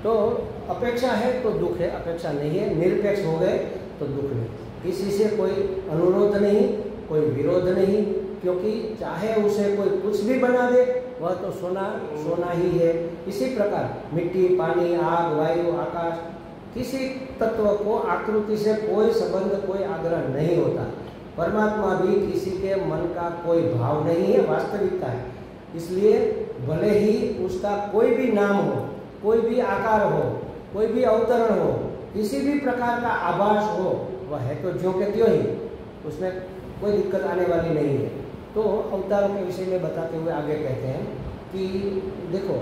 तो अपेक्षा है तो दुख है, अपेक्षा नहीं है, निरपेक्ष हो गए तो दुख नहीं। किसी से कोई अनुरोध नहीं, कोई विरोध नहीं, क्योंकि चाहे उसे कोई कुछ भी बना दे वह तो सोना सोना ही है। इसी प्रकार मिट्टी, पानी, आग, वायु, आकाश, किसी तत्व को आकृति से कोई संबंध, कोई आग्रह नहीं होता। परमात्मा भी किसी के मन का कोई भाव नहीं है, वास्तविकता है। इसलिए भले ही उसका कोई भी नाम हो, कोई भी आकार हो, कोई भी अवतरण हो, किसी भी प्रकार का आभास हो, वह है तो ज्यों के त्यों ही, उसमें कोई दिक्कत आने वाली नहीं है। तो अवतारों के विषय में बताते हुए आगे कहते हैं कि देखो,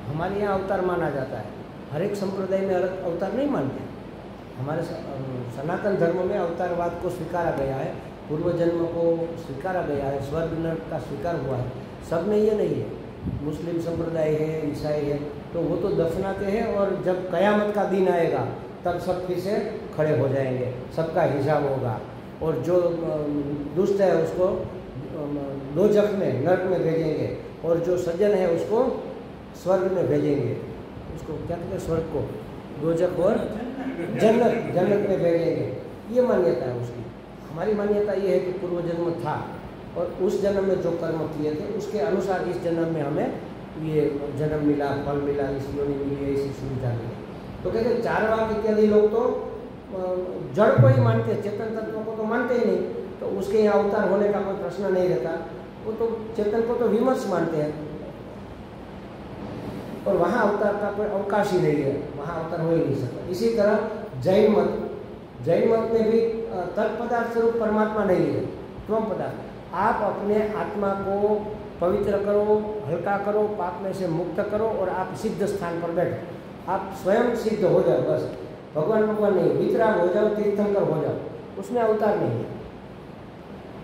हमारे यहाँ अवतार माना जाता है, हर एक संप्रदाय में अलग अवतार नहीं मानते। हमारे सनातन धर्म में अवतारवाद को स्वीकारा गया है, पूर्व जन्म को स्वीकारा गया है, स्वर्ग नरक का स्वीकार हुआ है। सब में ये नहीं है। मुस्लिम संप्रदाय है, ईसाई है, तो वो तो दफनाते हैं और जब कयामत का दिन आएगा तब सब फिर से खड़े हो जाएंगे, सबका हिसाब होगा, और जो दुष्ट है उसको दोजख में, नरक में भेजेंगे, और जो सज्जन है उसको स्वर्ग में भेजेंगे। उसको क्या कहते हैं, स्वर्ग को, दोजख और जन्नत में भेजेंगे। ये मान्यता है उसकी। हमारी मान्यता ये है कि पूर्व जन्म था और उस जन्म में जो कर्म किए थे उसके अनुसार इस जन्म में हमें ये जन्म मिला, फल मिला, इस योनि मिली, ऐसी सुविधा मिली। तो कहते हैं चारवाक इत्यादि लोग तो जड़ को ही मानते हैं, चेतन तत्व को तो मानते ही नहीं, तो उसके यहाँ अवतार होने का कोई प्रश्न नहीं रहता। वो तो चेतन को तो विमर्श मानते हैं, और वहाँ अवतार का कोई अवकाश ही नहीं है, वहाँ अवतार हो ही नहीं सकता। इसी तरह जैन मत में भी तत्पदार्थ स्वरूप परमात्मा नहीं है, त्वम पदार्थ। आप अपने आत्मा को पवित्र करो, हल्का करो, पाप में से मुक्त करो, और आप सिद्ध स्थान पर बैठो, आप स्वयं सिद्ध हो जाओ, बस। भगवान नहीं, वितराग हो जाओ, तीर्थंकर हो जाओ, उसमें अवतार नहीं है।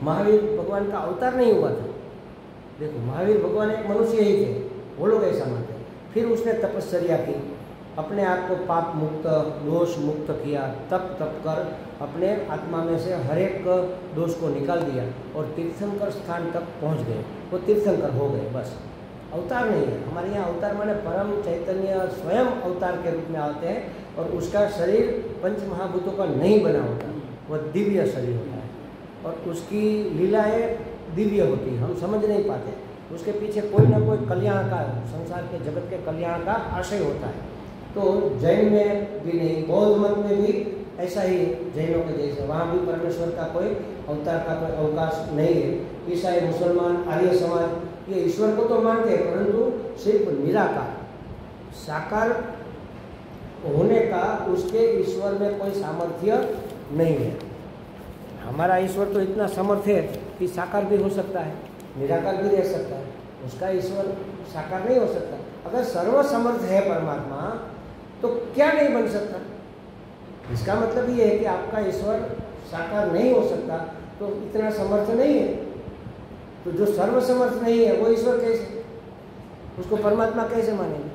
महावीर भगवान का अवतार नहीं हुआ था। देखो, महावीर भगवान एक मनुष्य ही थे, वो लोग ऐसा मानते हैं। फिर उसने तपस्या की, अपने आप को पाप मुक्त, दोष मुक्त किया, तप कर अपने आत्मा में से हर एक दोष को निकाल दिया और तीर्थंकर स्थान तक पहुंच गए, वो तीर्थंकर हो गए, बस। अवतार नहीं है। हमारे यहाँ अवतार माने परम चैतन्य स्वयं अवतार के रूप में आते हैं, और उसका शरीर पंच महाभूतों का नहीं बना होता, वह दिव्य शरीर होता है, और उसकी लीलाएँ दिव्य होती, हम समझ नहीं पाते। उसके पीछे कोई ना कोई कल्याण का, संसार के जगत के कल्याण का आशय होता है। तो जैन में भी नहीं, बौद्ध मत में भी ऐसा ही है, जैनों के जैसे, वहाँ भी परमेश्वर का कोई अवतार का कोई अवकाश नहीं है। ईसाई, मुसलमान, आर्य समाज ये ईश्वर को तो मानते हैं, परंतु सिर्फ निराकार, साकार होने का उसके ईश्वर में कोई सामर्थ्य नहीं है। हमारा ईश्वर तो इतना समर्थ है कि साकार भी हो सकता है, निराकार भी रह सकता है, उसका ईश्वर साकार नहीं हो सकता। अगर सर्वसमर्थ है परमात्मा, तो क्या नहीं बन सकता? इसका मतलब ये है कि आपका ईश्वर साकार नहीं हो सकता, तो इतना समर्थ नहीं है। तो जो सर्वसमर्थ नहीं है वो ईश्वर कैसे, उसको परमात्मा कैसे मानेंगे?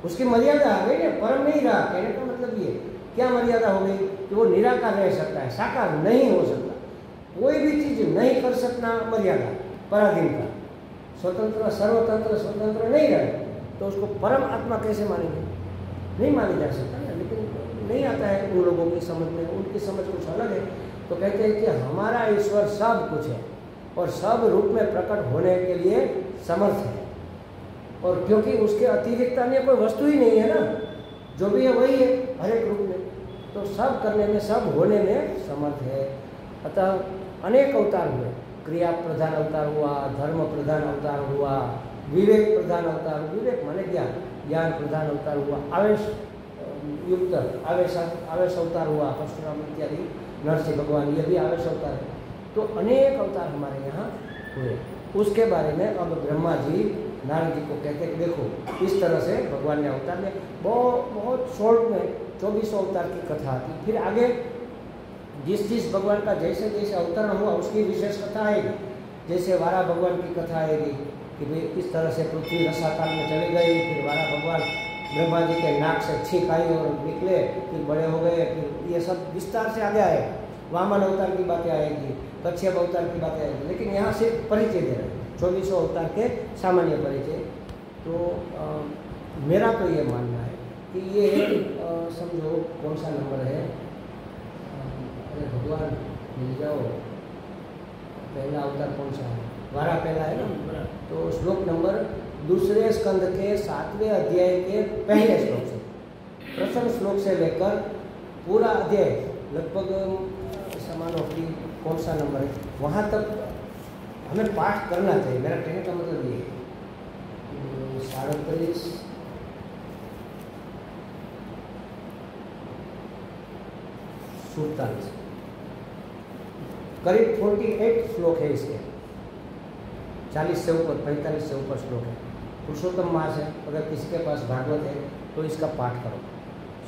उसकी मर्यादा आ गई ना, परम नहीं रहा। कहने का मतलब ये, क्या मर्यादा हो गई कि वो निराकार रह सकता है, साकार नहीं हो सकता। कोई भी चीज नहीं कर सकना, मर्यादा, पराधीनता, स्वतंत्र, सर्वतंत्र, स्वतंत्र नहीं रहे, तो उसको परम आत्मा कैसे मानेंगे? नहीं मानी जा सकता ना। लेकिन नहीं आता है उन लोगों की समझ में, उनकी समझ कुछ अलग है। तो कहते हैं कि हमारा ईश्वर सब कुछ है और सब रूप में प्रकट होने के लिए समर्थ है, और क्योंकि उसके अतिरिक्त अन्य कोई वस्तु ही नहीं है ना, जो भी है वही है हर एक रूप में, तो सब करने में, सब होने में समर्थ है। अतः अनेक अवतार हुए, क्रिया प्रधान अवतार हुआ, धर्म प्रधान अवतार हुआ, विवेक प्रधान अवतार, विवेक माने ज्ञान, ज्ञान प्रधान अवतार हुआ, आवेश युक्त आवेश अवतार हुआ, परशुराम इत्यादि, नरसिंह भगवान, ये भी आवेश अवतार है। तो अनेक अवतार हमारे यहाँ हुए। उसके बारे में अब ब्रह्मा जी नारद जी को कहते हैं कि देखो, इस तरह से भगवान ने अवतार में बहुत शॉर्ट में 24 अवतार की कथा आती। फिर आगे जिस भगवान का जैसे जैसे अवतरण हुआ उसकी विशेष कथा आएगी। जैसे वारा भगवान की कथा आएगी कि भाई इस तरह से पृथ्वी रसाकाल में चली गई, फिर वारा भगवान ब्रह्मा जी के नाक से छींक आई और निकले, फिर बड़े हो गए, फिर ये सब विस्तार से आगे आएगा। वामन अवतार की बातें आएगी, कच्छप अवतार की बातें आएगी, लेकिन यहाँ सिर्फ परिचय दे रहे हैं, 24 अवतार के सामान्य परिचय। तो मेरा तो ये मानना है कि ये समझो कौन सा नंबर है, अरे भगवान मिल जाओ, पहला अवतार कौन सा है, वारा पहला है ना, तो श्लोक नंबर दूसरे स्कंद के 7वें अध्याय के पहले श्लोक से, प्रथम श्लोक से लेकर पूरा अध्याय लगभग समान होती कौन सा नंबर है वहाँ तक हमें पाठ करना चाहिए। मेरा कहने का मतलब ये 37 47 करीब 48 श्लोक है इसके, 40 से ऊपर 45 से ऊपर श्लोक है। पुरुषोत्तम मास है, अगर किसी के पास भागवत है तो इसका पाठ करो,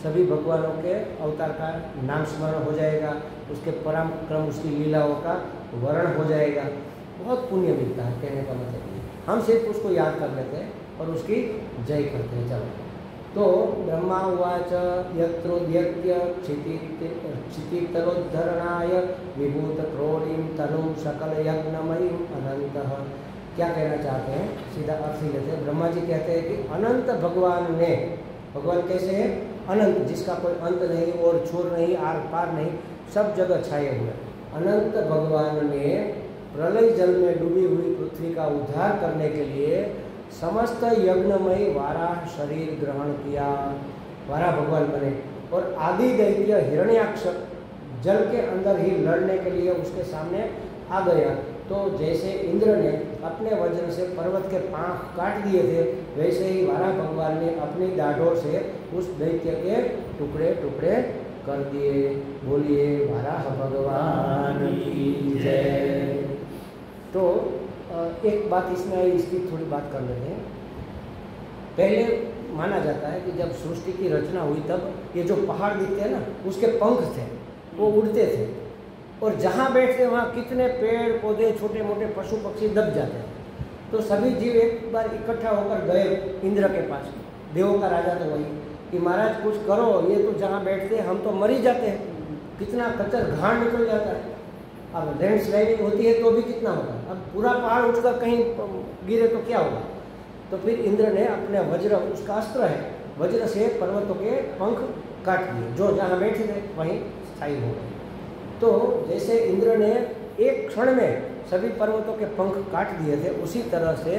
सभी भगवानों के अवतार का नाम स्मरण हो जाएगा, उसके पराक्रम उसकी लीलाओं का वर्णन हो जाएगा, बहुत पुण्य मिलता है। कहने का मतलब ये, हम सिर्फ उसको याद कर लेते हैं और उसकी जय करते हैं। चलो, तो ब्रह्मा उवाच यत्रोद्यत्य क्षितितलोद्धरणाय विभूत क्रोड़ीं तनुं सकल यज्ञमयीं अनंतः। क्या कहना चाहते हैं, सीधा अर्थ ही लेते हैं। ब्रह्मा जी कहते हैं कि अनंत भगवान ने, भगवान कैसे है, अनंत, जिसका कोई अंत नहीं और छोर नहीं, आर पार नहीं, सब जगह छाए हुए। अनंत भगवान ने प्रलय जल में डूबी हुई पृथ्वी का उद्धार करने के लिए समस्त यज्ञमय वाराह शरीर ग्रहण किया, वाराह भगवान बने। और आदि दैत्य हिरण्याक्ष जल के अंदर ही लड़ने के लिए उसके सामने आ गया। तो जैसे इंद्र ने अपने वज्र से पर्वत के पांख काट दिए थे, वैसे ही वाराह भगवान ने अपनी दाढ़ों से उस दैत्य के टुकड़े टुकड़े कर दिए। बोलिए वाराह भगवान की जय। तो एक बात इसमें आई, इसकी थोड़ी बात कर लेते हैं। पहले माना जाता है कि जब सृष्टि की रचना हुई तब ये जो पहाड़ दिखते हैं ना, उसके पंख थे, वो उड़ते थे, और जहाँ बैठते वहाँ कितने पेड़ पौधे छोटे मोटे पशु पक्षी दब जाते हैं। तो सभी जीव एक बार इकट्ठा होकर गए इंद्र के पास, देवों का राजा तो वही, कि महाराज कुछ करो, ये तो जहाँ बैठते हम तो मर ही जाते हैं, कितना कचर घाण निकल जाता है। अब लैंडस्लाइडिंग होती है तो भी कितना होगा, अब पूरा पहाड़ उठकर कहीं गिरे तो क्या होगा। तो फिर इंद्र ने अपने वज्र, उसका अस्त्र है, वज्र से पर्वतों के पंख काट दिए, जो जहाँ बैठे थे वहीं स्थायी हो गए। तो जैसे इंद्र ने एक क्षण में सभी पर्वतों के पंख काट दिए थे, उसी तरह से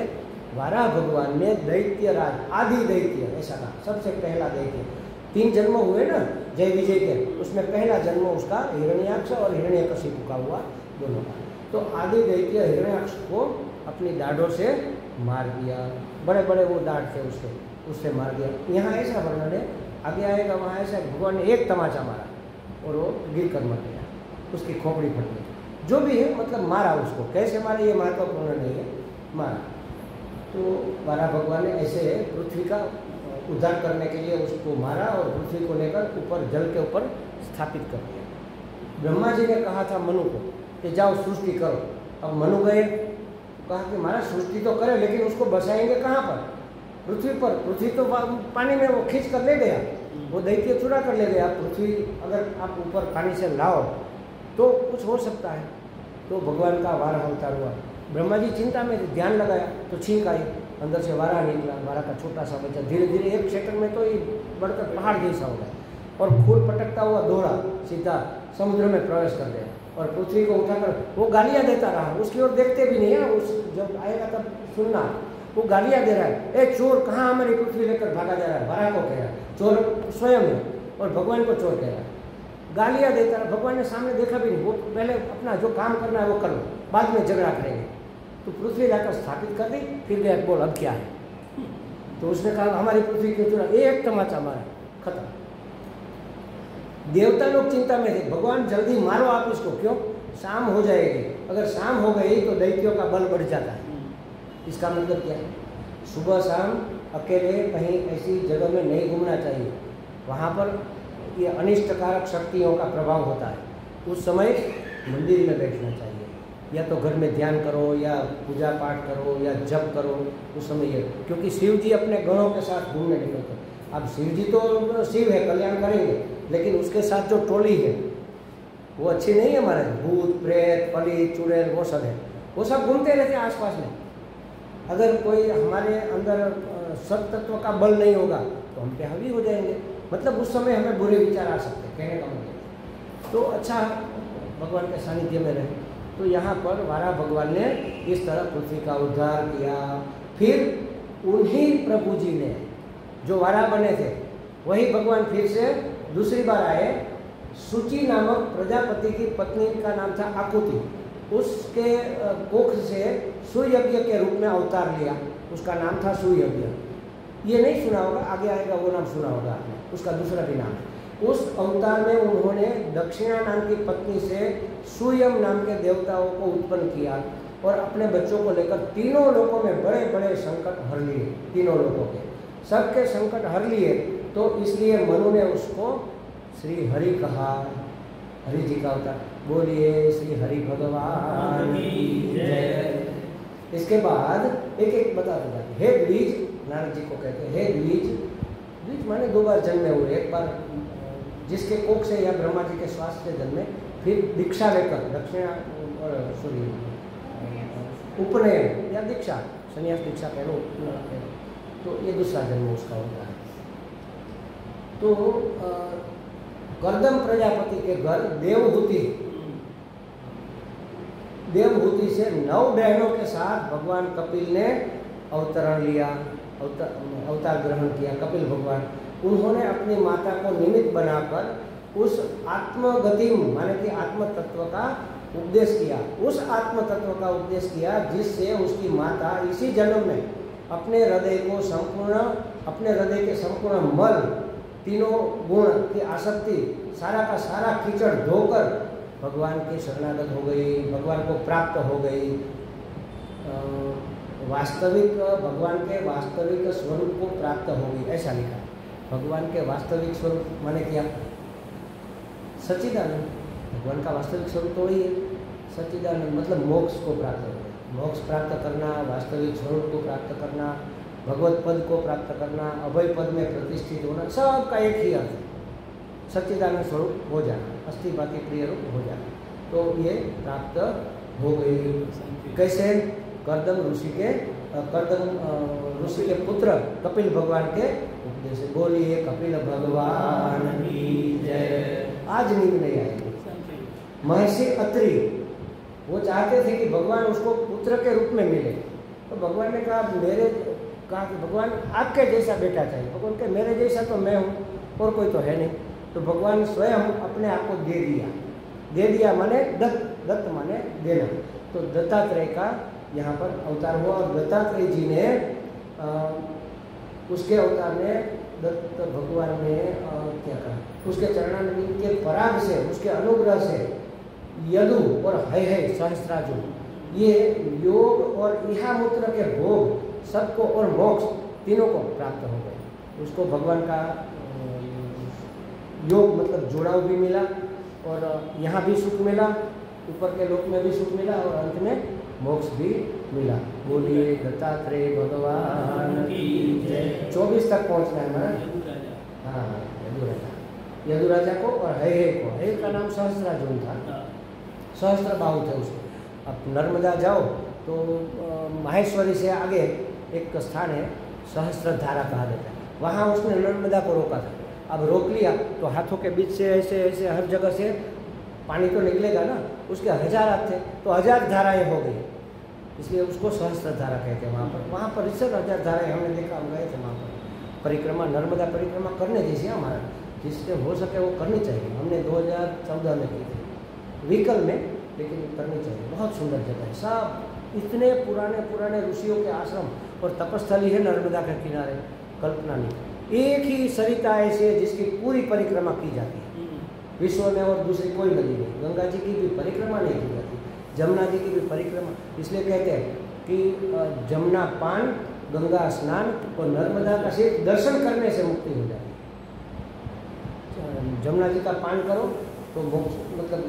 वाराह भगवान ने दैत्य राज, आदि दैत्य ऐसा कहा, सबसे पहला दैत्य, 3 जन्म हुए ना जय विजय के, उसमें पहला जन्म उसका हिरण्याक्ष और हिरण्यकशिपु का हुआ, दोनों का। तो आदि दैत्य हिरण्याक्ष को अपनी दाढ़ों से मार दिया, बड़े बड़े वो दाढ़ थे उससे मार दिया। यहाँ ऐसा वर्णन है, आगे आएगा वहाँ ऐसा, भगवान ने एक तमाचा मारा और वो गिर कर मर गया, उसकी खोपड़ी फट गई। जो भी है मतलब मारा उसको, कैसे मारा ये महत्वपूर्ण नहीं है, मारा। तो वाराह भगवान ने ऐसे पृथ्वी का उद्धार करने के लिए उसको मारा और पृथ्वी को लेकर ऊपर जल के ऊपर स्थापित कर दिया। ब्रह्मा जी ने कहा था मनु को कि जाओ सृष्टि करो। अब मनु गए, कहा कि महाराज सृष्टि तो करे लेकिन उसको बसाएंगे कहाँ पर, पृथ्वी पर। पृथ्वी तो पानी में वो खींच कर ले गया, वो दैत्य चुरा कर ले गया। पृथ्वी अगर आप ऊपर पानी से लाओ तो कुछ हो सकता है। तो भगवान का वाराह अवतार हुआ। ब्रह्मा जी चिंता में ध्यान लगाया तो छींक आई, अंदर से वाराह निकला, वाराह का छोटा सा बच्चा, धीरे धीरे 1 सेकंड में तो ये बढ़कर पहाड़ जैसा हो गया और खून पटकता हुआ दौड़ा सीधा समुद्र में प्रवेश कर गया और पृथ्वी को उठाकर वो गालियाँ देता रहा, उसकी ओर देखते भी नहीं है। उस जब आएगा तब सुनना, वो गालियाँ दे रहा है, ए चोर, कहाँ हमारी पृथ्वी लेकर भागा जा रहा है। वाराह को कह रहा है, चोर स्वयं है और भगवान को चोर कह रहा है, गालियाँ देता रहा। भगवान ने सामने देखा भी नहीं, वो पहले अपना जो काम करना है वो कर लो, बाद में झगड़ा करेंगे। तो पृथ्वी जाकर स्थापित कर दी, फिर गया बोल अब क्या है। तो उसने कहा हमारी पृथ्वी क्यों चुरा, एक तमाचा मारा, खत्म। देवता लोग चिंता में थे, भगवान जल्दी मारो आप इसको, क्यों, शाम हो जाएगी। अगर शाम हो गई तो दैत्यों का बल बढ़ जाता है। इसका मतलब क्या है, सुबह शाम अकेले कहीं ऐसी जगह में नहीं घूमना चाहिए, वहाँ पर ये अनिष्टकारक शक्तियों का प्रभाव होता है। उस समय मंदिर में बैठना चाहिए, या तो घर में ध्यान करो या पूजा पाठ करो या जप करो उस समय ये, क्योंकि शिव जी अपने गणों के साथ घूमने निकलते हैं। अब शिव जी तो शिव है, कल्याण करेंगे, लेकिन उसके साथ जो टोली है वो अच्छी नहीं है हमारे, भूत प्रेत पली चुड़ैल वो सब है, वो सब घूमते रहते हैं आसपास में। अगर कोई हमारे अंदर सत तत्व का बल नहीं होगा तो हम पे हावी हो जाएंगे, मतलब उस समय हमें बुरे विचार आ सकते हैं, कहने का मतलब। तो अच्छा भगवान के सानिध्य में रहे। तो यहाँ पर वारा भगवान ने इस तरह पृथ्वी का उद्धार किया। फिर उन्हीं प्रभु जी ने जो वारा बने थे वही भगवान फिर से दूसरी बार आए। सूची नामक प्रजापति की पत्नी का नाम था आकुति, उसके कोख से सुयज्ञ के रूप में अवतार लिया, उसका नाम था सुयज्ञ। ये नहीं सुना होगा, आगे आएगा वो नाम सुना होगा आपने, उसका दूसरा भी नाम। उस अवतार में उन्होंने दक्षिणा नाम की पत्नी से सुयम नाम के देवताओं को उत्पन्न किया और अपने बच्चों को लेकर तीनों लोकों में बड़े बड़े संकट हर लिए, तीनों लोकों के सबके संकट हर लिए। तो इसलिए मनु ने उसको श्री हरि कहा, हरि जी का अवतार। बोलिए श्री हरि भगवान की जय। इसके बाद एक एक बता दूंगा। हे द्विज, नारद जी को कहते हैं हे द्विज। द्विज माने दो बार जन्मे हुए, एक बार जिसके कोख से या ब्रह्मा जी के श्वास से जन्मे, फिर दीक्षा लेकर दक्षिणा उपनयन या दीक्षा, संन्यास दीक्षा कह लो, तो ये दूसरा जन्म उसका होता है। तो कर्दम प्रजापति के घर देवहूति से 9 बहनों के साथ भगवान कपिल ने अवतरण लिया, अवतार ग्रहण किया। कपिल भगवान उन्होंने अपनी माता को निमित्त बनाकर उस आत्मगति माने कि आत्म तत्व का उपदेश किया, उस आत्म तत्व का उपदेश किया जिससे उसकी माता इसी जन्म में अपने हृदय के संपूर्ण मल, तीनों गुण की आसक्ति, सारा का सारा कीचड़ धोकर भगवान की शरणागत हो गई, भगवान को प्राप्त हो गई। भगवान के वास्तविक स्वरूप को प्राप्त हो गई, ऐसा लिखा। भगवान के वास्तविक स्वरूप माने क्या? सच्चिदानंद। भगवान का वास्तविक स्वरूप तो वही है, सच्चिदानंद, मतलब मोक्ष को प्राप्त हो गया। मोक्ष प्राप्त करना, वास्तविक स्वरूप को प्राप्त करना, भगवत पद को प्राप्त करना, अभय पद में प्रतिष्ठित होना, सबका एक ही अर्थ है, सच्चिदानंद स्वरूप हो जाना, अस्थि भाति प्रिय रूप हो जाना। तो ये प्राप्त हो गई। कैसे? कर्दम ऋषि के पुत्र कपिल भगवान के उपदेश। बोलिए कपिल भगवान की जय। आज नींद नहीं आएगी। महर्षि अत्रि वो चाहते थे कि भगवान उसको पुत्र के रूप में मिले, तो भगवान ने कहा कि भगवान आपके जैसा बेटा चाहिए। भगवान के मेरे जैसा तो मैं हूँ और कोई तो है नहीं। तो भगवान स्वयं अपने आप को दे दिया माने दत्त माने देना। तो दत्तात्रेय का यहाँ पर अवतार हुआ और दत्तात्रेय जी ने उसके अवतार में दत्त भगवान ने क्या कहा, उसके चरणारविंद के पराग से, उसके अनुग्रह से यदु और है सहस्त्रार्जुन, ये योग और इहामूत्र के भोग सबको और मोक्ष तीनों को प्राप्त हो गए। उसको भगवान का योग मतलब जुड़ाव भी मिला और यहाँ भी सुख मिला, ऊपर के लोक में भी सुख मिला और अंत में मोक्ष भी मिला। बोलिए दत्तात्रेय भगवान की जय। 24 तक पहुँचना है ना। हाँ, यदु राजा को और है को। है का नाम सहस्त्रार्जुन था, सहस्त्र बाहु थे उसको। अब नर्मदा जाओ तो माहेश्वरी से आगे एक स्थान है, सहस्त्रधारा कहा जाता है, वहाँ उसने नर्मदा को रोका था। अब रोक लिया तो हाथों के बीच से ऐसे ऐसे हर जगह से पानी तो निकलेगा ना, उसके 1000 हाथ थे तो 1000 धाराएं हो गई, इसलिए उसको सहस्त्रधारा कहते हैं। वहाँ पर रिसर्च 1000 धाराएं हमने देखा, हम गए थे वहाँ पर। परिक्रमा, नर्मदा परिक्रमा करने जैसी हमारा, जिससे हो सके वो करनी चाहिए। हमने 2014 में की थी व्हीकल में, लेकिन करनी चाहिए। बहुत सुंदर जगह है, सब इतने पुराने ऋषियों के आश्रम और तपस्थली है नर्मदा के किनारे, कल्पना नहीं। एक ही सरिता ऐसी है जिसकी पूरी परिक्रमा की जाती है विश्व में, और दूसरी कोई नदी नहीं। गंगा जी की भी परिक्रमा नहीं की जाती, जमुना जी की भी परिक्रमा। इसलिए कहते हैं कि जमुना पान, गंगा स्नान और नर्मदा का सिर्फ दर्शन करने से मुक्ति हो जाती है। जमुना जी का पान करो तो मोक्ष मतलब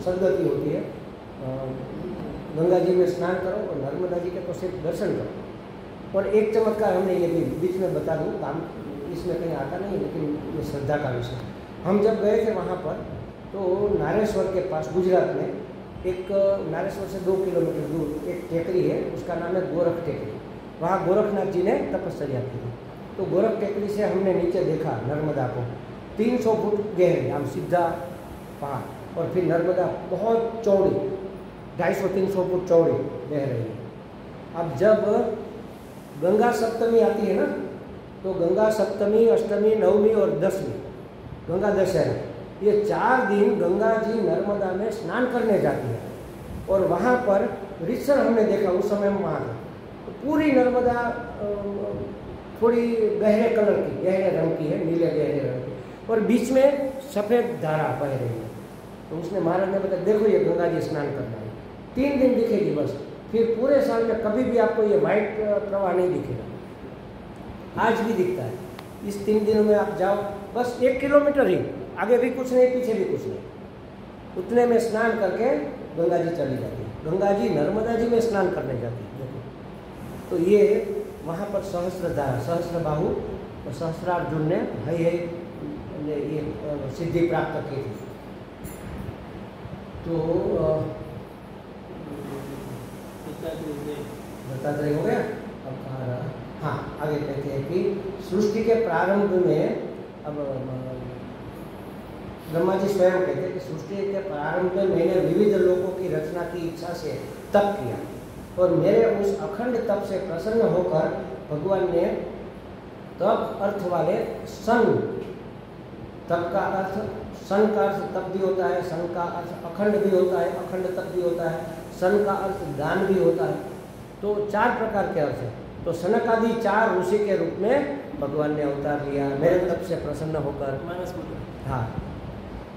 सदगति होती है, गंगा जी में स्नान करो और नर्मदा जी के तो सिर्फ दर्शन करो। और एक चमत्कार हमने ये भी बीच में बता दूँ, काम इसमें कहीं आता नहीं, लेकिन ये श्रद्धा का विषय। हम जब गए थे वहाँ पर तो नारेश्वर के पास गुजरात में एक, नारेश्वर से 2 किलोमीटर दूर एक टेकरी है, उसका नाम है गोरख टेकरी। वहाँ गोरखनाथ जी ने तपस्या की थी। तो गोरख टेकरी से हमने नीचे देखा नर्मदा को 300 फुट गहरी, हम सीधा पहाड़, और फिर नर्मदा बहुत चौड़ी 250-300 फुट चौड़ी बह रही है। अब जब गंगा सप्तमी आती है ना, तो गंगा सप्तमी, अष्टमी, नवमी और दसवीं, गंगा दशहरा, ये 4 दिन गंगा जी नर्मदा में स्नान करने जाती है। और वहाँ पर रीतसर हमने देखा, उस समय हम वहाँ थे, तो पूरी नर्मदा थोड़ी गहरे कलर की, गहरे रंग की है, नीले गहरे रंग की, और बीच में सफ़ेद धारा बह रही है। तो उसने महाराज ने बताया देखो ये गंगा जी स्नान करना है, 3 दिन दिखेगी बस, फिर पूरे साल में कभी भी आपको ये वाइट प्रवाह नहीं दिखेगा। आज भी दिखता है, इस 3 दिनों में आप जाओ, बस 1 किलोमीटर ही, आगे भी कुछ नहीं, पीछे भी कुछ नहीं, उतने में स्नान करके गंगा जी चली जाती है। गंगा जी नर्मदा जी में स्नान करने जाती है। देखो, तो ये वहाँ पर सहस्त्रधारा, सहस्त्रबाहु और सहस्त्रार्जुन ने ये सिद्धि प्राप्त की थी। तो दत्तात्रेय हो गया। अब कहाँ रहा? हाँ, आगे कहते हैं कि सृष्टि के प्रारंभ में, अब ब्रह्मा जी स्वयं कहते हैं कि सृष्टि के प्रारंभ में मैंने विविध लोकों की रचना की इच्छा से तप किया, और मेरे उस अखंड तप से प्रसन्न होकर भगवान ने तप अर्थ वाले सन, तप का अर्थ, सन का अर्थ तप भी होता है, सन का अर्थ अखंड भी होता है, अखंड तप भी होता है, सन का अर्थ दान भी होता है। तो 4 प्रकार के अर्थ हैं। तो सनक आदि 4 ऋषि के रूप में भगवान ने अवतार लिया, मेरे तप से प्रसन्न होकर। हाँ,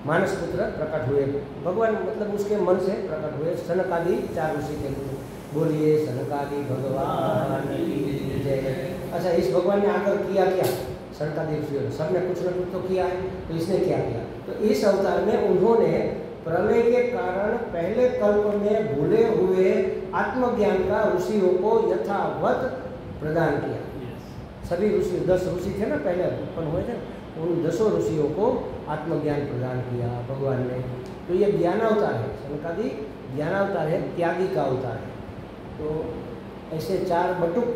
मानस पुत्र प्रकट हुए भगवान, मतलब उसके मन से प्रकट हुए। सनक आदि 4 ऋषि के रूप में, बोलिए सनकादि भगवान की जय। अच्छा, इस भगवान ने आकर किया क्या? सनकादि ऋषियों सबने कुछ न कुछ तो किया है, तो इसने क्या किया? तो इस अवतार में उन्होंने प्रलय के कारण पहले कल्प में भूले हुए आत्मज्ञान का ऋषियों को यथावत प्रदान किया। सभी ऋषि, 10 ऋषि थे ना पहले उत्पन्न हुए थे, उन 10 ऋषियों को आत्मज्ञान प्रदान किया भगवान ने। तो ये ज्ञानावतार है, सनकादि ज्ञानावतार है, त्यागी का अवतार है। तो ऐसे 4 बटुक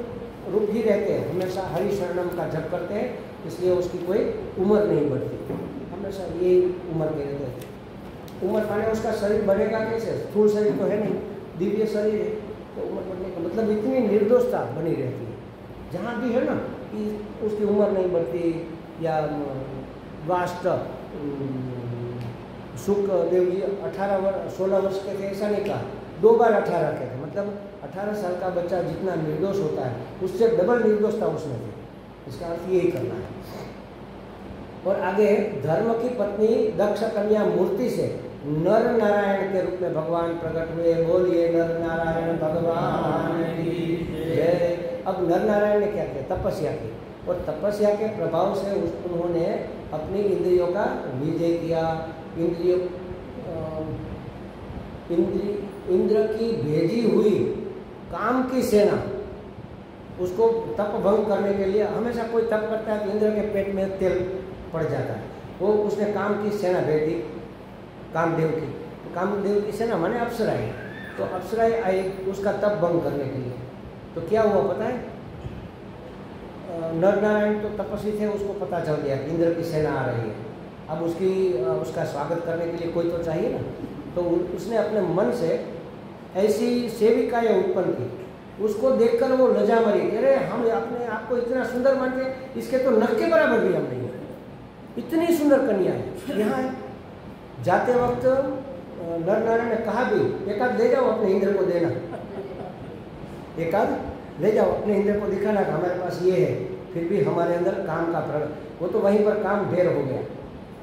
रूप ही रहते हैं, हमेशा हरि शरणम का जप करते हैं, इसलिए उसकी कोई उम्र नहीं बढ़ती, हमेशा यही उम्र के रहते हैं। उम्र माने उसका शरीर बढ़ेगा कैसे? स्थूल शरीर तो है नहीं, दिव्य शरीर है, तो उम्र बढ़ने का मतलब इतनी निर्दोषता बनी रहती है। जहाँ भी है ना कि उसकी उम्र नहीं बढ़ती, या वाष्ट सुखदेव जी 16 वर्ष के थे, ऐसा नहीं कहा, 2 बार 18 के थे, मतलब 18 साल का बच्चा जितना निर्दोष होता है उससे डबल निर्दोषता उसमें थी। इसका अर्थ यही करना है। और आगे, धर्म की पत्नी दक्ष कन्या मूर्ति से नर नारायण के रूप में भगवान प्रकट हुए। बोलिए नर नारायण भगवान की जय। अब नर नारायण ने क्या किया? तपस्या की, और तपस्या के प्रभाव से उन्होंने अपनी इंद्रियों का विजय किया। इंद्र की भेजी हुई काम की सेना, उसको तप भंग करने के लिए, हमेशा कोई तप करता है तो इंद्र के पेट में तेल पड़ जाता है, वो उसने काम की सेना भेज दी कामदेव की। तो कामदेव की सेना माने अप्सराएं, तो अप्सराएं आई उसका तप भंग करने के लिए। तो क्या हुआ पता है? नर नारायण तो तपस्वी थे, उसको पता चल गया कि इंद्र की सेना आ रही है, अब उसका स्वागत करने के लिए कोई तो चाहिए ना। तो उसने अपने मन से ऐसी सेविकाएं उत्पन्न की, उसको देखकर वो लजा मरी, अरे हम अपने आप को इतना सुंदर मानते, इसके तो नख के बराबर भी हम नहीं है, इतनी सुंदर कन्या है। यहाँ जाते वक्त नर नारायण ने कहा भी, एकाध ले जाओ अपने इंद्र को देना, एकाध ले जाओ अपने इंद्र को दिखाना कि हमारे पास ये है, फिर भी हमारे अंदर काम का प्रकट। वो तो वहीं पर काम ढेर हो गया।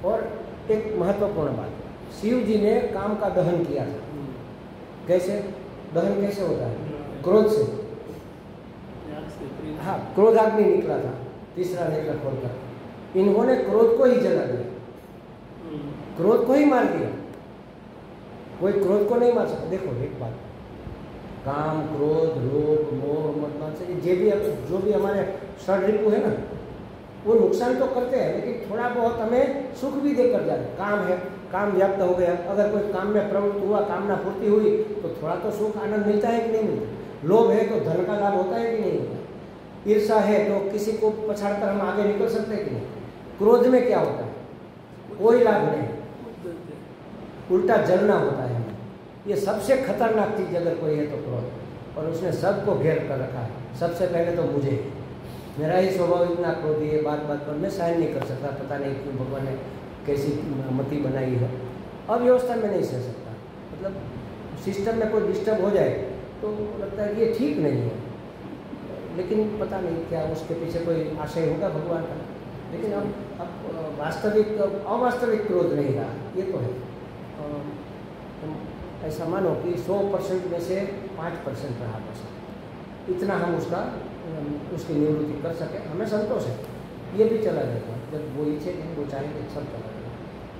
और एक महत्वपूर्ण बात, शिव जी ने काम का दहन किया था। कैसे दहन कैसे होता है? क्रोध से। हाँ, क्रोधाग्नि निकला था, तीसरा नेत्र खोलकर इन्होंने क्रोध को ही जला दिया, क्रोध को ही मार दिया। कोई क्रोध को नहीं मार सकता। देखो एक बात, काम, क्रोध, लोभ, मोह, मद से जो भी हमारे षड्रिपु है ना, वो नुकसान तो करते हैं, लेकिन थोड़ा बहुत हमें सुख भी देकर जाते। काम है, काम व्याप्त हो गया, अगर कोई काम में प्रवृत्त हुआ, कामना पूर्ति हुई, तो थोड़ा तो सुख आनंद मिलता है कि नहीं मिलता? लोभ है तो धन का लाभ होता है कि नहीं होता? ईर्षा है तो किसी को पछाड़ कर हम आगे निकल सकते हैं कि नहीं? क्रोध में क्या होता है? कोई लाभ नहीं, उल्टा जलना होता है। ये सबसे खतरनाक चीज अगर कोई है तो क्रोध, और उसने सबको घेर कर रखा है। सबसे पहले तो मुझे, मेरा ही स्वभाव इतना क्रोधी है, बात बात पर मैं सहन नहीं कर सकता। पता नहीं क्यों भगवान ने कैसी मति बनाई है, अव्यवस्था में नहीं सह सकता। मतलब सिस्टम में कोई डिस्टर्ब हो जाए तो लगता है कि ये ठीक नहीं है, लेकिन पता नहीं क्या उसके पीछे कोई आशय होगा भगवान का। लेकिन अब वास्तविक अवास्तविक क्रोध नहीं रहा, ये तो है। ऐसा मानो कि 100% में से 5% रहा बस, इतना हम उसकी निवृत्ति कर सके, हमें संतोष है। ये भी चला जाएगा जब वो इच्छे वो चाहेंगे, सब चला जाएगा।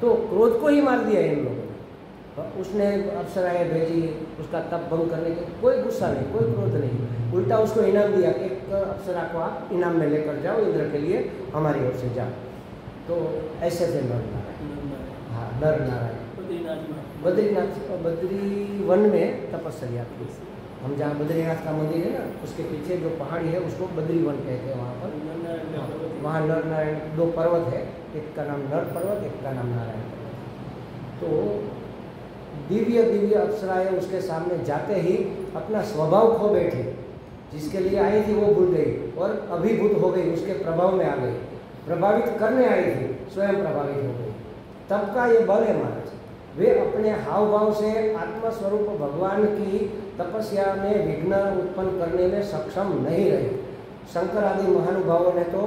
तो क्रोध को ही मार दिया इन लोगों ने। उसने अप्सराएं भेजी उसका तप भंग करने के, कोई गुस्सा नहीं, कोई क्रोध नहीं, उल्टा उसको इनाम दिया कि एक अप्सरा को आप इनाम में लेकर जाओ, इंद्र के लिए हमारी ओर से जाओ। तो ऐसे थे नर नारायण। हाँ, नर नारायण बद्रीनाथ, बद्री वन में तपस्या की। हम जहाँ बद्रीनाथ का मंदिर है ना, उसके पीछे जो पहाड़ी है उसको बद्री वन कहते हैं। वहाँ पर वहाँ नर नारायण 2 पर्वत है, एक का नाम नर पर्वत, एक का नाम नारायण पर्वत। तो दिव्य दिव्य अप्सराएं उसके सामने जाते ही अपना स्वभाव खो बैठी। जिसके लिए आई थी वो भूल गई और अभिभूत हो गई, उसके प्रभाव में आ गई। प्रभावित करने आई थी, स्वयं प्रभावित हो गई। तब का ये बल है महाराज। वे अपने हाव भाव से आत्मस्वरूप भगवान की तपस्या में विघ्न उत्पन्न करने में सक्षम नहीं रहे। शंकर आदि महानुभावों ने तो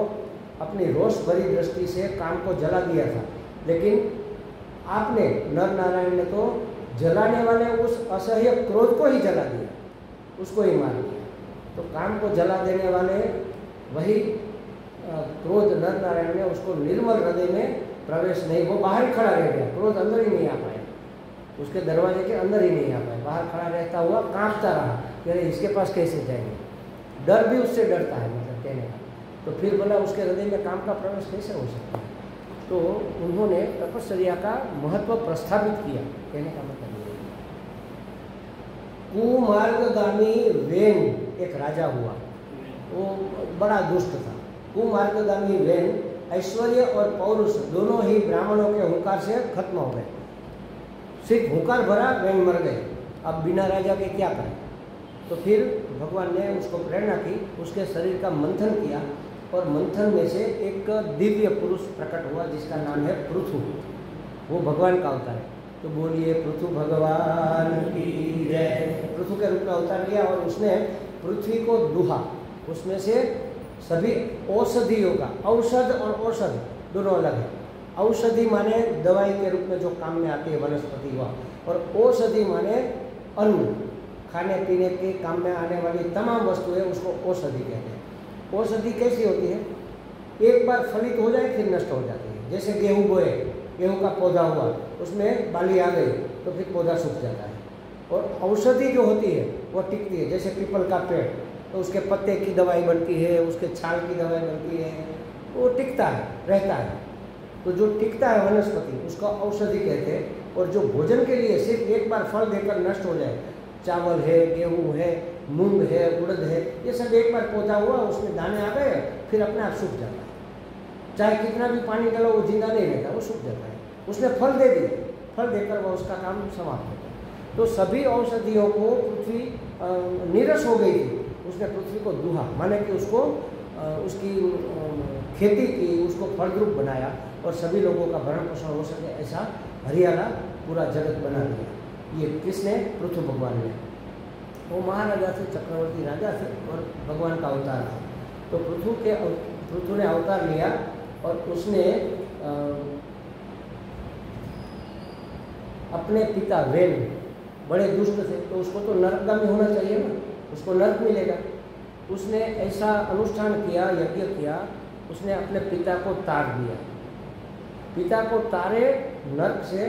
अपनी रोष भरी दृष्टि से काम को जला दिया था, लेकिन आपने नर नारायण ने तो जलाने वाले उस असह्य क्रोध को ही जला दिया, उसको ही मार दिया। तो काम को जला देने वाले वही क्रोध नर नारायण ने उसको निर्मल हृदय में प्रवेश नहीं, वो बाहर ही खड़ा रह गया, क्रोध अंदर ही नहीं आ पाया, उसके दरवाजे के अंदर ही नहीं आ पाया, बाहर खड़ा रहता हुआ कांपता रहा कि अरे इसके पास कैसे जाएंगे। डर भी उससे डरता है, मतलब कहने का। तो फिर बोला उसके हृदय में काम का प्रवेश कैसे हो सकता है। तो उन्होंने तपस्या का महत्व प्रस्थापित किया, कहने का मतलब ये। कुमार्गगामी वेन एक राजा हुआ, वो बड़ा दुष्ट था। कुमार्गगामी वेन ऐश्वर्य और पौरुष दोनों ही ब्राह्मणों के हुंकार से खत्म हो गए। सिर्फ हुंकार भरा, वेन मर गए। अब बिना राजा के क्या करें। तो फिर भगवान ने उसको प्रेरणा की, उसके शरीर का मंथन किया और मंथन में से एक दिव्य पुरुष प्रकट हुआ जिसका नाम है पृथु। वो भगवान का अवतार है। तो बोलिए पृथु भगवान की जय। पृथु के रूप में अवतार लिया और उसने पृथ्वी को दुहा। उसमें से सभी औषधियों का, औषध और औषध दोनों अलग है। औषधि माने दवाई के रूप में जो काम में आती है वनस्पति हुआ, और औषधि माने अन्न, खाने पीने के काम में आने वाली तमाम वस्तुएं उसको औषधि कहते हैं। औषधि कैसी होती है? एक बार फलित हो जाए फिर नष्ट हो जाती है। जैसे गेहूँ बोए, गेहूँ का पौधा हुआ, उसमें बाली आ गई तो फिर पौधा सूख जाता है। और औषधि जो होती है वो टिकती है। जैसे पीपल का पेड़, तो उसके पत्ते की दवाई बनती है, उसके छाल की दवाई बनती है, वो टिकता है, रहता है। तो जो टिकता है वनस्पति उसको औषधि कहते हैं। और जो भोजन के लिए सिर्फ एक बार फल देकर नष्ट हो जाए, चावल है, गेहूँ है, मूंग है, उड़द है, ये सब एक बार पौधा हुआ, उसमें दाने आ गए, फिर अपने आप सूख जाता है। चाहे कितना भी पानी डालो वो जिंदा नहीं रहता, वो सूख जाता है। उसने फल दे दिए, फल देकर वह उसका काम समाप्त होता है। तो सभी औषधियों को पृथ्वी नीरस हो गई थी। उसने पृथ्वी को दुहा, माने कि उसको उसकी खेती की, उसको फलद्रुप बनाया और सभी लोगों का भरण पोषण हो सके ऐसा हरियाला पूरा जगत बना दिया। ये किसने? पृथु भगवान ने। वो महाराजा थे, चक्रवर्ती राजा थे और भगवान का अवतार था। तो पृथु ने अवतार लिया और उसने अपने पिता वेन बड़े दुष्ट थे, तो उसको तो नरकगामी होना चाहिए ना, उसको नरक मिलेगा। उसने ऐसा अनुष्ठान किया, यज्ञ किया, उसने अपने पिता को तार दिया। पिता को तारे नरक से,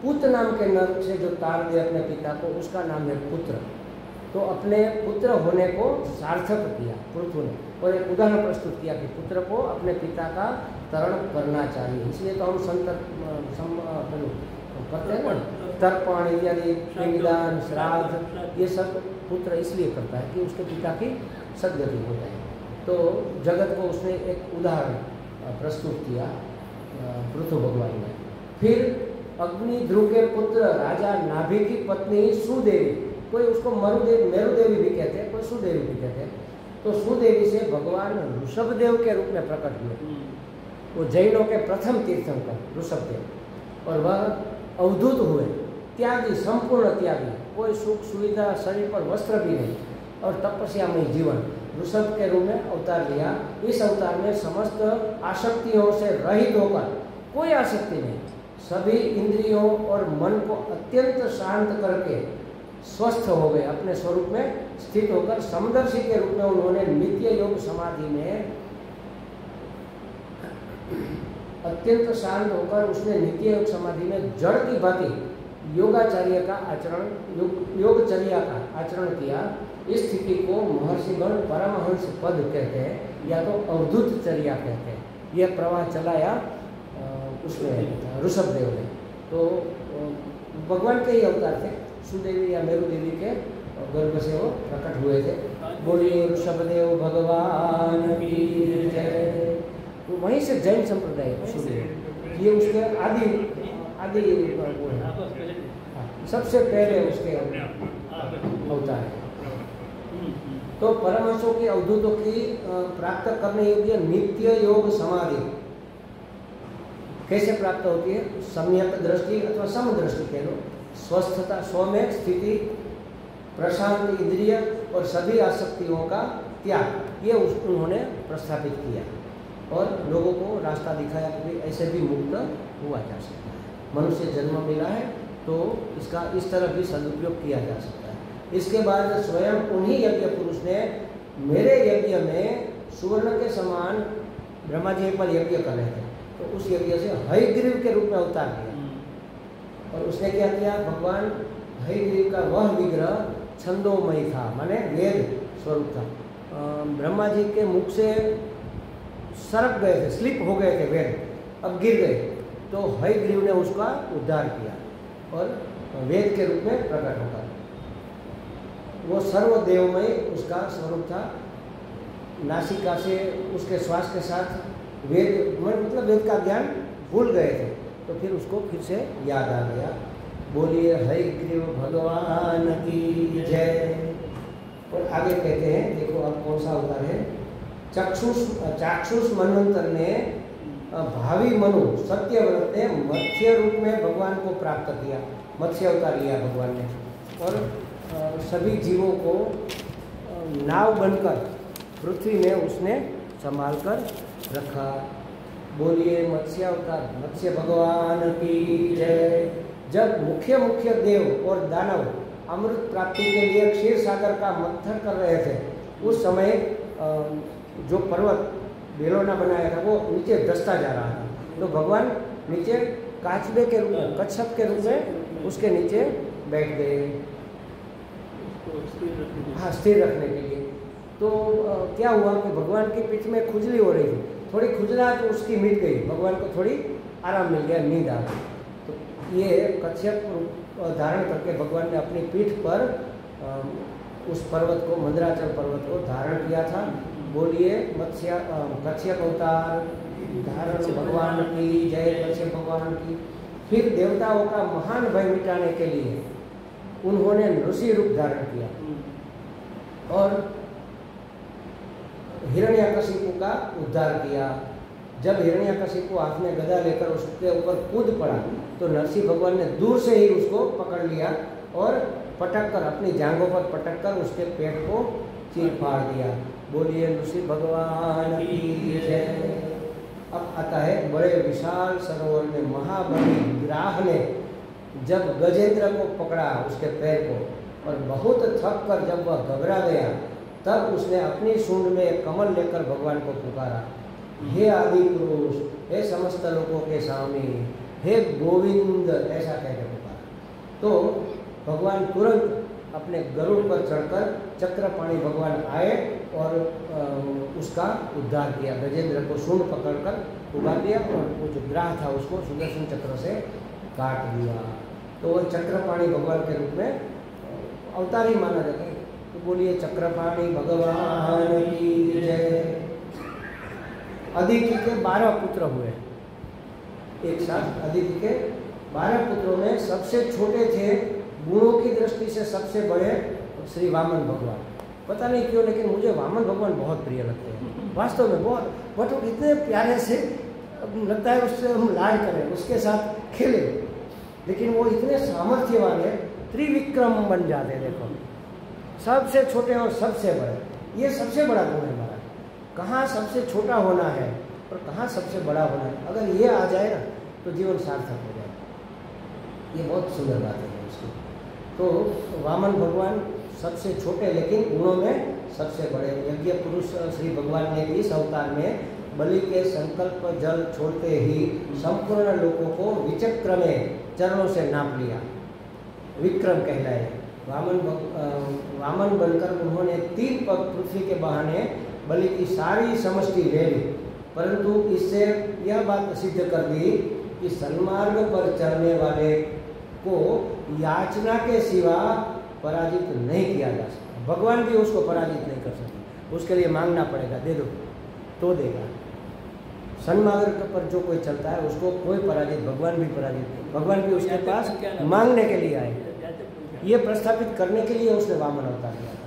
पुत नाम के नरक से जो तार दिया अपने पिता को, उसका नाम है पुत्र। तो अपने पुत्र होने को सार्थक किया पृथु ने और एक उदाहरण प्रस्तुत किया कि पुत्र को अपने पिता का तरण करना चाहिए। इसलिए तो हम करते हैं ना, तर्पण इत्यादि, पिंडदान, श्राद्ध, ये सब पुत्र इसलिए करता है कि उसके पिता की सदगति हो जाए। तो जगत को उसने एक उदाहरण प्रस्तुत किया पृथु भगवान ने। फिर अग्नि ध्रुव के पुत्र राजा नाभि की पत्नी सुदेवी, कोई उसको मेरुदेवी भी कहते हैं, कोई सुदेवी भी कहते हैं, तो सुदेवी से भगवान ऋषभदेव के रूप में प्रकट हुए। वो जैनों के प्रथम तीर्थंकर ऋषभदेव, और वह अवधूत हुए, त्यागी, संपूर्ण त्यागी, कोई सुख सुविधा, शरीर पर वस्त्र भी नहीं, और तपस्यामय जीवन, ऋषभ के रूप में अवतार लिया। इस अवतार में समस्त आसक्तियों से रहित होकर, कोई आसक्ति नहीं, सभी इंद्रियों और मन को अत्यंत शांत करके स्वस्थ हो गए, अपने स्वरूप में स्थित होकर समदर्शी के रूप में उन्होंने नित्य योग समाधि में अत्यंत शांत होकर उसने नित्य योग समाधि में जड़ की भांति योगाचार्य का आचरण, योगचर्या का आचरण किया। इस स्थिति को महर्षिगण परमहंस पद कहते हैं, या तो अवधूत चर्या कहते हैं। यह प्रवाह चलाया उसमें ऋषभदेव ने। तो भगवान के ही अवतार थे, सुदेवी या मेरुदेवी के गर्भ से वो प्रकट हुए थे। बोलिए ऋषभदेव भगवान की जय। तो वहीं से जैन संप्रदाय शुरू है, ये उसके आदि वो है, सबसे पहले उसके अवतार है। तो परमहंसों की अवधूतों की प्राप्त करने योग्य नित्य योग समाधि कैसे प्राप्त होती है? सम्यक दृष्टि अथवा समदृष्टि कह लो, स्वस्थता, स्व में स्थिति, प्रशांत इंद्रिय और सभी आसक्तियों का त्याग, ये उन्होंने प्रस्थापित किया और लोगों को रास्ता दिखाया कि ऐसे भी मुक्त हुआ जा सकता है। मनुष्य जन्म मिला है तो इसका इस तरह भी सदुपयोग किया जा सकता है। इसके बाद स्वयं उन्हीं यज्ञ पुरुष ने मेरे यज्ञ में सुवर्ण के समान ब्रह्मा जी पर यज्ञ कर रहे थे, तो उस यज्ञ से हयग्रीव के रूप में अवतार लिया। और उसने क्या किया? भगवान हयग्रीव का वह विग्रह छंदोमय था, माने वेद स्वरूप था। ब्रह्मा जी के मुख से सरक गए थे, स्लिप हो गए थे वेद, अब गिर गए, तो हयग्रीव ने उसका उद्धार किया और वेद के रूप में प्रकट होकर वो सर्वदेवमय उसका स्वरूप था। नासिका से उसके श्वास के साथ वेद, मतलब वेद का ज्ञान भूल गए थे, तो फिर उसको फिर से याद आ गया। बोलिए हयग्रीव भगवान की जय। और आगे कहते हैं, देखो अब कौन सा अवतार है? चाक्षुष मनवंतर ने भावी मनु सत्यव्रत ने मत्स्य रूप में भगवान को प्राप्त किया, मत्स्य अवतार लिया भगवान ने, और सभी जीवों को नाव बनकर पृथ्वी में उसने संभाल कर रखा। बोलिए मत्स्य अवतार, मत्स्य भगवान की जय। जब मुख्य देव और दानव अमृत प्राप्ति के लिए क्षीर सागर का मंथन कर रहे थे, उस समय जो पर्वत बेलोना बनाया था वो नीचे धंसता जा रहा था, तो भगवान नीचे काचबे के रूप में, कच्छप के रूप में उसके नीचे बैठ गए, हाँ, स्थिर रखने के लिए। तो क्या हुआ कि भगवान की पीठ में खुजली हो रही थी, थोड़ी खुजलाहट उसकी मिट गई, भगवान को थोड़ी आराम मिल गया, नींद आ गई। तो ये कच्छप धारण करके भगवान ने अपनी पीठ पर उस पर्वत को, मंदराचल पर्वत को धारण किया था। बोलिए कच्छप अवतार धारण भगवान की जय, कच्छप भगवान की। फिर देवताओं का महान भय मिटाने के लिए उन्होंने ऋषि रूप धारण किया और हिरण्यकशिपु का उद्धार किया। जब हिरण्यकशिपु हाथ में गदा लेकर उसके ऊपर कूद पड़ा, तो नरसिंह भगवान ने दूर से ही उसको पकड़ लिया और पटक कर, अपनी जांघों पर पटक कर उसके पेट को चीर फाड़ दिया। बोलिए नरसिंह भगवान की जय। अब आता है बड़े विशाल सरोवर में महाबली ग्राह ने जब गजेंद्र को पकड़ा, उसके पैर को, और बहुत थक कर जब वह घबरा गया, तब उसने अपनी सूंड में एक कमल लेकर भगवान को पुकारा, हे आदि पुरुष, हे समस्त लोगों के स्वामी, हे गोविंद, ऐसा कहकर पुकारा। तो भगवान तुरंत अपने गरुड़ पर चढ़कर चक्रपाणी भगवान आए और उसका उद्धार किया। गजेंद्र को सूंड पकड़कर उबार दिया और वो जो ग्राह था उसको सुदर्शन चक्र से काट दिया। तो वह चक्रपाणी भगवान के रूप में अवतार ही माना जाता है। तो बोलिए चक्रपाणी भगवान की जय। अदिति के 12 पुत्र हुए एक साथ। अदिति के 12 पुत्रों में सबसे छोटे थे, गुणों की दृष्टि से सबसे बड़े श्री वामन भगवान। पता नहीं क्यों, लेकिन मुझे वामन भगवान बहुत प्रिय लगते हैं वास्तव में, बहुत। बट वो इतने प्यारे से लगता है उससे हम लाड करें, उसके साथ खेलें, लेकिन वो इतने सामर्थ्यवान है, त्रिविक्रम बन जाते हैं। देखो, सबसे छोटे और सबसे बड़े, ये सबसे बड़ा गुण है हमारा। कहाँ सबसे छोटा होना है और कहाँ सबसे बड़ा होना है, अगर ये आ जाए ना तो जीवन सार्थक हो जाए। ये बहुत सुंदर बात है उसकी। तो वामन भगवान सबसे छोटे लेकिन गुणों में सबसे बड़े। यज्ञ पुरुष श्री भगवान ने इस अवतार में बलि के संकल्प जल छोड़ते ही संपूर्ण लोगों को विचक्र में चरणों से नाप लिया, विक्रम कहलाए। वामन बनकर उन्होंने 3 पग पृथ्वी के बहाने बलि की सारी समष्टि ले ली, परंतु इससे यह बात सिद्ध कर दी कि सन्मार्ग पर चलने वाले को याचना के सिवा पराजित नहीं किया जा सकता। भगवान भी उसको पराजित नहीं कर सकते, उसके लिए मांगना पड़ेगा, दे दो तो देगा। सन्मार्ग पर जो कोई चलता है उसको कोई पराजित, भगवान भी पराजित नहीं। भगवान भी उसके पास मांगने के लिए आए, ये प्रस्थापित करने के लिए उसने वामन अवतार लिया था।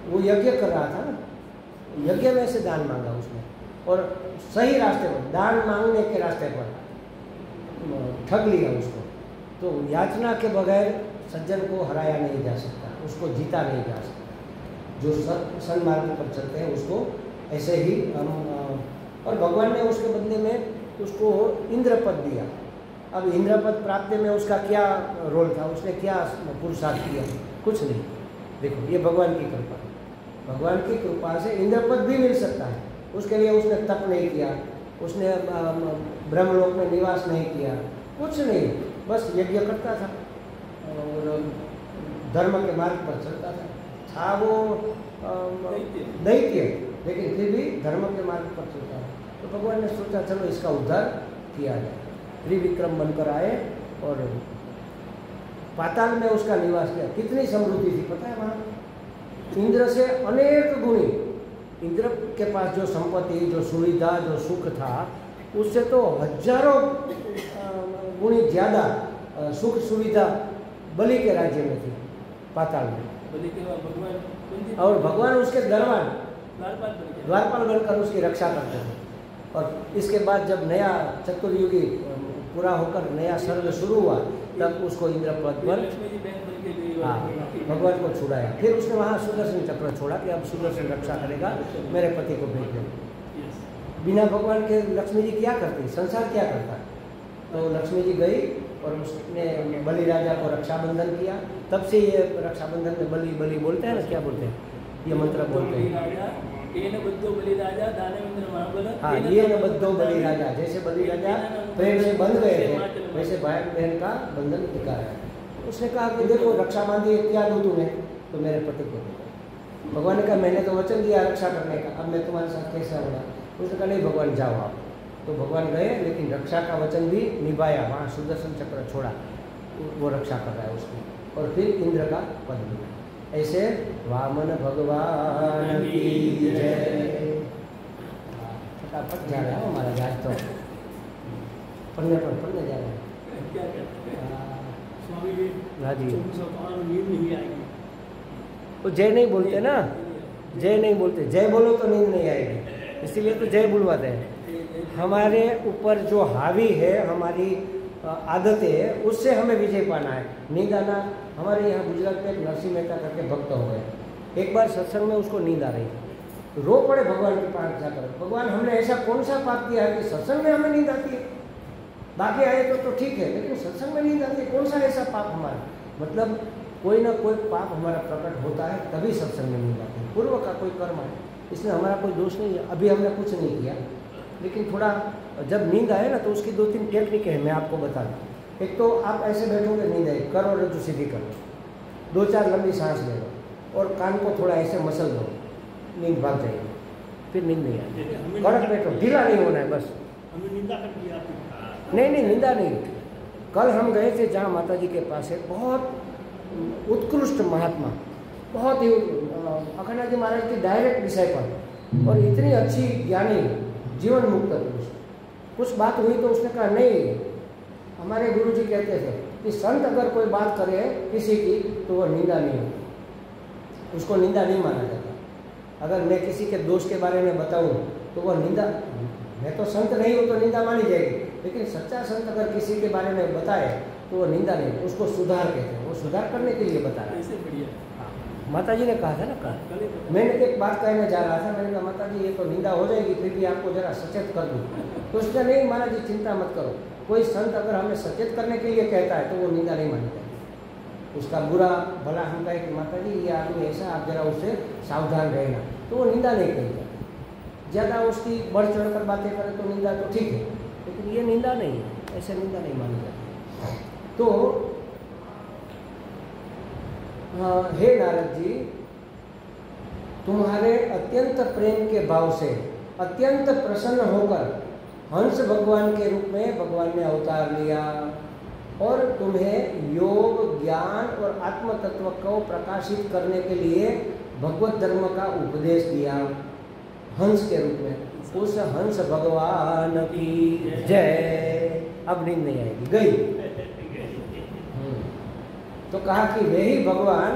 वो यज्ञ कर रहा था ना, यज्ञ में से दान मांगा उसने, और सही रास्ते पर, दान मांगने के रास्ते पर ठग लिया उसको। तो याचना के बगैर सज्जन को हराया नहीं जा सकता, उसको जीता नहीं जा सकता। जो सन्मार्ग पर चलते हैं उसको ऐसे ही हम, और भगवान ने उसके बदले में उसको इंद्र पद दिया। अब इंद्र पद प्राप्ति में उसका क्या रोल था, उसने क्या पुरुषार्थ किया? कुछ नहीं। देखो, ये भगवान की कृपा, भगवान की कृपा से इंद्र पद भी मिल सकता है। उसके लिए उसने तप नहीं किया, उसने ब्रह्मलोक में निवास नहीं किया, कुछ नहीं, बस यज्ञ करता था और धर्म के मार्ग पर चलता था वो दैत्य, लेकिन फिर भी धर्म के मार्ग पर चलता है। तो भगवान ने सोचा चलो इसका उद्धार किया जाए। त्रिविक्रम बनकर आए और पाताल में उसका निवास किया। कितनी समृद्धि थी पता है वहाँ? इंद्र से अनेक गुणी, इंद्र के पास जो संपत्ति, जो सुविधा, जो सुख था, उससे तो हजारों गुणी ज़्यादा सुख सुविधा बलि के राज्य में थी, पाताल में। और भगवान उसके द्वारपाल बनकर उसकी रक्षा करते थे। और इसके बाद जब नया चतुर्युगी पूरा होकर नया सर्ग शुरू हुआ, तब उसको इंद्र पद पर भगवान को छुड़ाया। फिर उसने वहाँ सुदर्शन चक्र छोड़ा कि अब सुदर्शन रक्षा करेगा, मेरे पति को भेज दो। बिना भगवान के लक्ष्मी जी क्या करती, संसार क्या करता? तो लक्ष्मी जी गई और उसने बलि राजा को रक्षाबंधन किया। तब से ये रक्षाबंधन में बलि बलि बोलते हैं ना, क्या बोलते हैं? ये मंत्र बोलते हैं, ये न बद्धो बलि राजा, हाँ, ये न बद्धो बलि राजा। जैसे बलि राजा प्रेम से बंध गए थे, वैसे भाई बहन का बंधन टिका है। उसने कहा कि देखो रक्षा बांधी, क्या दूँ तुम्हें? तो मेरे पति को दो। भगवान ने कहा मैंने तो वचन दिया रक्षा करने का, अब मैं तुम्हारे साथ कैसे होगा? उसने कहा नहीं भगवान जाओ आप। तो भगवान गए, लेकिन रक्षा का वचन भी निभाया। वहाँ सुदर्शन चक्र छोड़ा, वो रक्षा कर रहा है उसकी, और फिर इंद्र का पद मिला। ऐसे वामन भगवान की जय। फटाफट जा रहा है हमारा राज, तो पढ़ने जा रहा है। तो जय नहीं बोलते ना, जय नहीं बोलते, जय बोलो तो नींद नहीं आएगी, इसीलिए तो जय बुलवाते हैं। हमारे ऊपर जो हावी है, हमारी आदतें है, उससे हमें विजय पाना है। नींद आना, हमारे यहाँ गुजरात में एक नरसिंह मेहता करके भक्त हो गए। एक बार सत्संग में उसको नींद आ रही, रो पड़े भगवान के पास जाकर, भगवान हमने ऐसा कौन सा पाप किया है कि सत्संग में हमें नींद आती है? बाकी आए तो ठीक है, लेकिन सत्संग में नींद आती है, कौन सा ऐसा पाप हमारा? मतलब कोई ना कोई पाप हमारा प्रकट होता है तभी सत्संग में नींद आती है। पूर्व का कोई कर्म है, इसमें हमारा कोई दोष नहीं है। अभी हमने कुछ नहीं किया, लेकिन थोड़ा जब नींद आए ना तो उसकी 2-3 टेक्निक है, मैं आपको बता दूँ। एक तो आप ऐसे बैठोगे, नींद आए, करो रज्जु सीधी करो, 2-4 लंबी सांस ले लो और कान को थोड़ा ऐसे मसल दो, नींद भाग जाएगी, फिर नींद नहीं आएगी। कड़क बैठो, ढीला नहीं होना है बस। नहीं, निंदा नहीं। कल हम गए थे जहाँ माता जी के पास है बहुत उत्कृष्ट महात्मा, बहुत ही अखंडानंद जी महाराज की डायरेक्ट डिसाइपल और इतनी अच्छी ज्ञानी जीवन मुक्त पुरुष। कुछ बात हुई तो उसने कहा नहीं, हमारे गुरु जी कहते थे कि संत अगर कोई बात करे किसी की तो वो निंदा नहीं होती, उसको निंदा नहीं माना जाता। अगर मैं किसी के दोष के बारे में बताऊं तो वह निंदा, मैं तो संत नहीं हूँ तो निंदा मानी जाएगी, लेकिन सच्चा संत अगर किसी के बारे में बताए तो वो निंदा नहीं, उसको सुधार कहते हैं। वो सुधार करने के लिए बता रहा है। माता जी ने कहा था ना, कहा मैंने एक बात कहने जा रहा था, मैंने कहा माता जी ये तो निंदा हो जाएगी, फिर भी आपको जरा सचेत कर दूँ। तो उसने नहीं महाराज जी चिंता मत करो, कोई संत अगर हमें सचेत करने के लिए कहता है तो वो निंदा नहीं मानी जाएगी। उसका बुरा भला हम कहे कि माता जी ये आदमी ऐसा, आप जरा उससे सावधान रहना, तो वो निंदा नहीं कही जाती। ज़्यादा उसकी बढ़ चढ़ कर बातें करें तो निंदा तो ठीक है, लेकिन ये निंदा नहीं है, ऐसे निंदा नहीं मानी जाती। तो हे नारद जी, तुम्हारे अत्यंत प्रेम के भाव से अत्यंत प्रसन्न होकर हंस भगवान के रूप में भगवान ने अवतार लिया और तुम्हें योग, ज्ञान और आत्म तत्व को प्रकाशित करने के लिए भगवत धर्म का उपदेश दिया हंस के रूप में। उस हंस भगवान की जय। अब नींद नहीं आएगी, गई। तो कहा कि वही भगवान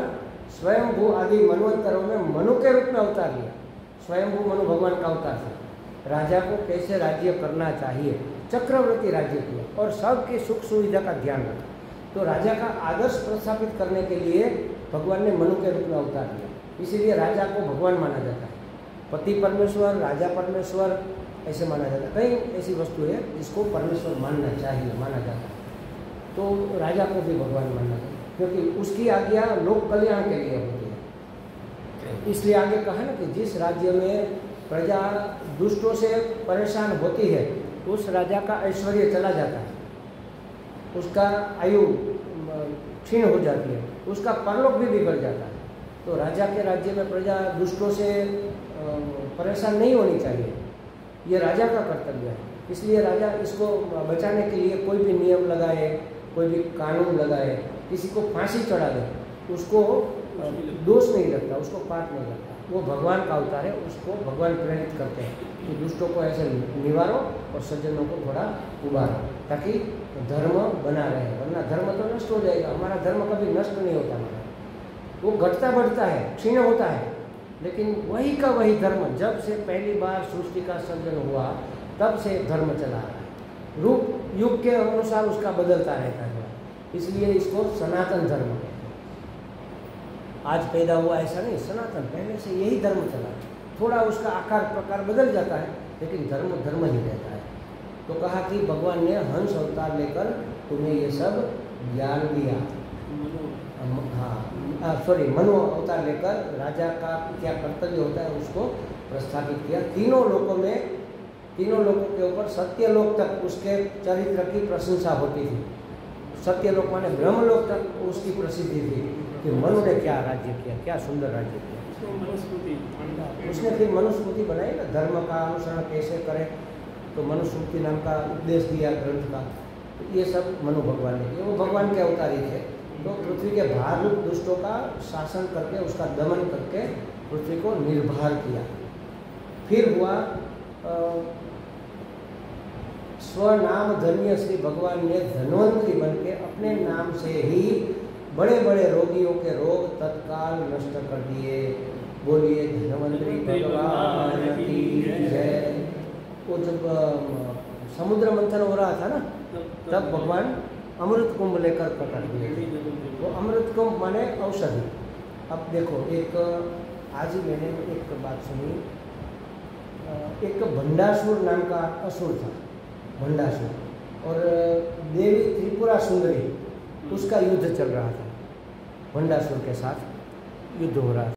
स्वयंभू आदि मनवंतरों में मनु के रूप में अवतार लिया। स्वयंभू मनु भगवान का अवतार था। राजा को कैसे राज्य करना चाहिए, चक्रवर्ती राज्य किया और सबकी सुख सुविधा का ध्यान रखा। तो राजा का आदर्श प्रस्थापित करने के लिए भगवान ने मनु के रूप में अवतार लिया, इसीलिए राजा को भगवान माना जाता है। पति परमेश्वर, राजा परमेश्वर ऐसे माना जाता है। कई ऐसी वस्तु है जिसको परमेश्वर मानना चाहिए, माना जाता है। तो राजा को भी भगवान मानना चाहिए, क्योंकि उसकी आज्ञा लोक कल्याण के लिए होती है। इसलिए आगे कहा ना कि जिस राज्य में प्रजा दुष्टों से परेशान होती है उस राजा का ऐश्वर्य चला जाता है, उसका आयु क्षीण हो जाती है, उसका परलोक भी बिगड़ जाता है। तो राजा के राज्य में प्रजा दुष्टों से परेशान नहीं होनी चाहिए, ये राजा का कर्तव्य है। इसलिए राजा इसको बचाने के लिए कोई भी नियम लगाए, कोई भी कानून लगाए, किसी को फांसी चढ़ा दे, उसको दोष नहीं लगता, उसको पाप नहीं लगता। वो भगवान का अवतार है, उसको भगवान प्रेरित करते हैं कि दुष्टों को ऐसे निवारो और सज्जनों को थोड़ा उबारो, ताकि धर्म बना रहे, वरना धर्म तो नष्ट हो जाएगा। हमारा धर्म कभी नष्ट नहीं होता, हमारा वो घटता बढ़ता है, क्षीण होता है, लेकिन वही का वही धर्म जब से पहली बार सृष्टि का सर्जन हुआ तब से धर्म चला रहा है। रूप युग के अनुसार उसका बदलता रहता है, इसलिए इसको सनातन धर्म कहते हैं। आज पैदा हुआ ऐसा नहीं, सनातन पहले से यही धर्म चला। थोड़ा उसका आकार प्रकार बदल जाता है, लेकिन धर्म धर्म ही रहता है। तो कहा कि भगवान ने हंस अवतार लेकर तुम्हें ये सब ज्ञान दिया। मनु अवतार लेकर राजा का क्या कर्तव्य होता है उसको प्रस्थापित किया। तीनों लोकों के ऊपर सत्यलोक तक उसके चरित्र की प्रशंसा होती थी। सत्यलोक माने ब्रह्मलोक तक उसकी प्रसिद्धि थी कि मनु ने क्या राज्य किया, क्या सुंदर राज्य किया। उसने फिर मनुस्मृति बनाई ना, धर्म का अनुसरण कैसे करें, तो मनुस्मृति नाम का उपदेश दिया ग्रंथ का। तो ये सब मनु भगवान ने किया, वो भगवान के अवतार ही थे। तो पृथ्वी के भार रूप दुष्टों का शासन करके, उसका दमन करके पृथ्वी को निर्भर किया। फिर हुआ स्वनाम धन्य श्री भगवान ने धन्वंतरी बन के अपने नाम से ही बड़े बड़े रोगियों के रोग तत्काल नष्ट कर दिए। बोलिए धन्वंतरी भगवान की जय। वो जब समुद्र मंथन हो रहा था ना, तब भगवान अमृत कुंभ लेकर प्रकट हुए थे। वो अमृत कुंभ माने औषधि। अब देखो, एक आज ही मैंने एक बात सुनी, एक भंडासुर नाम का असुर था, भंडासुर, और देवी त्रिपुरा सुंदरी, उसका युद्ध चल रहा था। भंडासुर के साथ युद्ध हो रहा था।